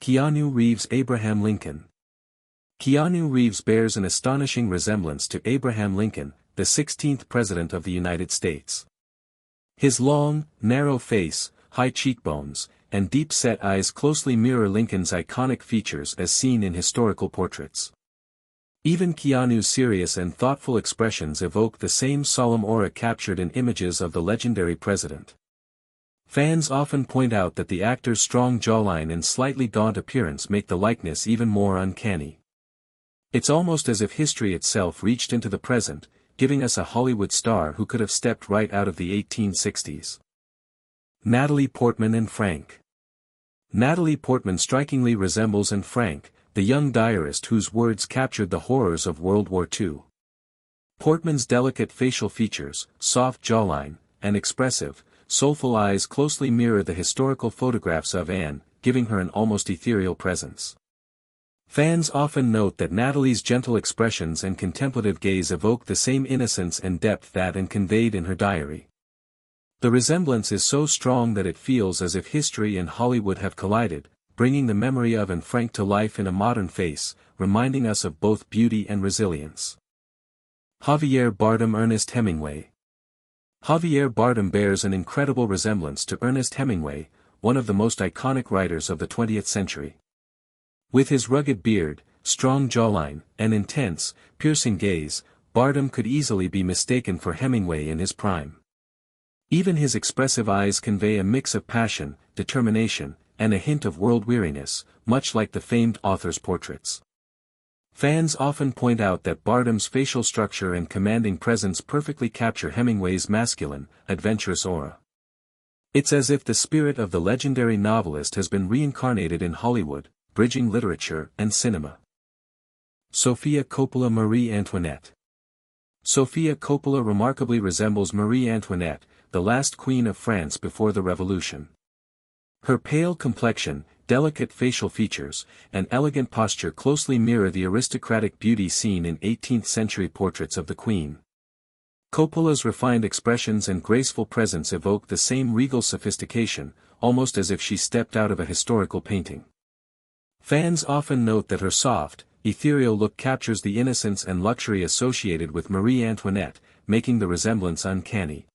Keanu Reeves' Abraham Lincoln. Keanu Reeves bears an astonishing resemblance to Abraham Lincoln, the 16th President of the United States. His long, narrow face, high cheekbones, and deep-set eyes closely mirror Lincoln's iconic features as seen in historical portraits. Even Keanu's serious and thoughtful expressions evoke the same solemn aura captured in images of the legendary president. Fans often point out that the actor's strong jawline and slightly gaunt appearance make the likeness even more uncanny. It's almost as if history itself reached into the present, giving us a Hollywood star who could have stepped right out of the 1860s. Natalie Portman and Frank. Natalie Portman strikingly resembles Anne Frank, the young diarist whose words captured the horrors of World War II. Portman's delicate facial features, soft jawline, and expressive, soulful eyes closely mirror the historical photographs of Anne, giving her an almost ethereal presence. Fans often note that Natalie's gentle expressions and contemplative gaze evoke the same innocence and depth that Anne conveyed in her diary. The resemblance is so strong that it feels as if history and Hollywood have collided, bringing the memory of Anne Frank to life in a modern face, reminding us of both beauty and resilience. Javier Bardem. Ernest Hemingway. Javier Bardem bears an incredible resemblance to Ernest Hemingway, one of the most iconic writers of the 20th century. With his rugged beard, strong jawline, and intense, piercing gaze, Bardem could easily be mistaken for Hemingway in his prime. Even his expressive eyes convey a mix of passion, determination, and a hint of world-weariness, much like the famed author's portraits. Fans often point out that Bardem's facial structure and commanding presence perfectly capture Hemingway's masculine, adventurous aura. It's as if the spirit of the legendary novelist has been reincarnated in Hollywood, bridging literature and cinema. Sofia Coppola. Marie Antoinette. Sofia Coppola remarkably resembles Marie Antoinette, the last queen of France before the Revolution. Her pale complexion, delicate facial features, and elegant posture closely mirror the aristocratic beauty seen in 18th-century portraits of the Queen. Coppola's refined expressions and graceful presence evoke the same regal sophistication, almost as if she stepped out of a historical painting. Fans often note that her soft, ethereal look captures the innocence and luxury associated with Marie Antoinette, making the resemblance uncanny.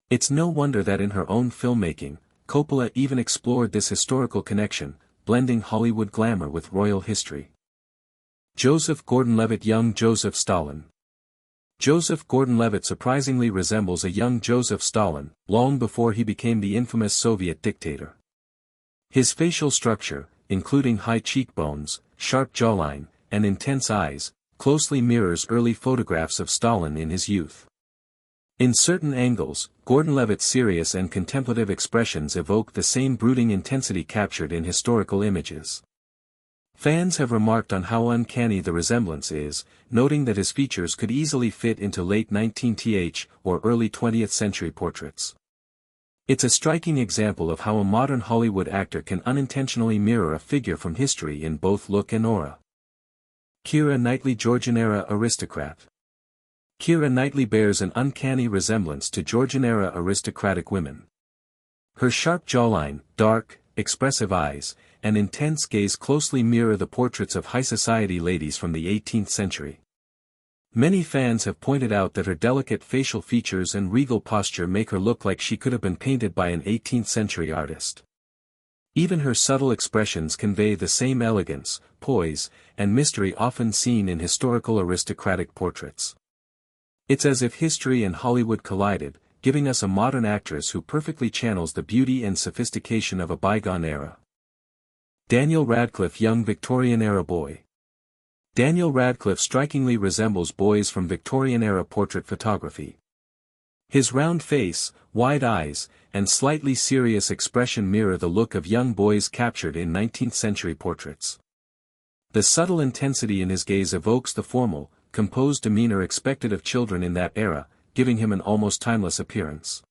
It's no wonder that in her own filmmaking, Coppola even explored this historical connection, blending Hollywood glamour with royal history. Joseph Gordon-Levitt. Young Joseph Stalin. Joseph Gordon-Levitt surprisingly resembles a young Joseph Stalin, long before he became the infamous Soviet dictator. His facial structure, including high cheekbones, sharp jawline, and intense eyes, closely mirrors early photographs of Stalin in his youth. In certain angles, Gordon-Levitt's serious and contemplative expressions evoke the same brooding intensity captured in historical images. Fans have remarked on how uncanny the resemblance is, noting that his features could easily fit into late 19th or early 20th century portraits. It's a striking example of how a modern Hollywood actor can unintentionally mirror a figure from history in both look and aura. Keira Knightley. Georgian-era aristocrat. Keira Knightley bears an uncanny resemblance to Georgian-era aristocratic women. Her sharp jawline, dark, expressive eyes, and intense gaze closely mirror the portraits of high society ladies from the 18th century. Many fans have pointed out that her delicate facial features and regal posture make her look like she could have been painted by an 18th century artist. Even her subtle expressions convey the same elegance, poise, and mystery often seen in historical aristocratic portraits. It's as if history and Hollywood collided, giving us a modern actress who perfectly channels the beauty and sophistication of a bygone era. Daniel Radcliffe. Young Victorian-era boy. Daniel Radcliffe strikingly resembles boys from Victorian-era portrait photography. His round face, wide eyes, and slightly serious expression mirror the look of young boys captured in 19th-century portraits. The subtle intensity in his gaze evokes the formal, composed demeanor expected of children in that era, giving him an almost timeless appearance.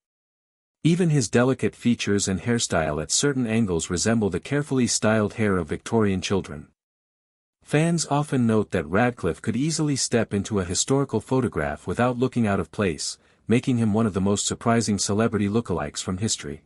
Even his delicate features and hairstyle at certain angles resemble the carefully styled hair of Victorian children. Fans often note that Radcliffe could easily step into a historical photograph without looking out of place, making him one of the most surprising celebrity lookalikes from history.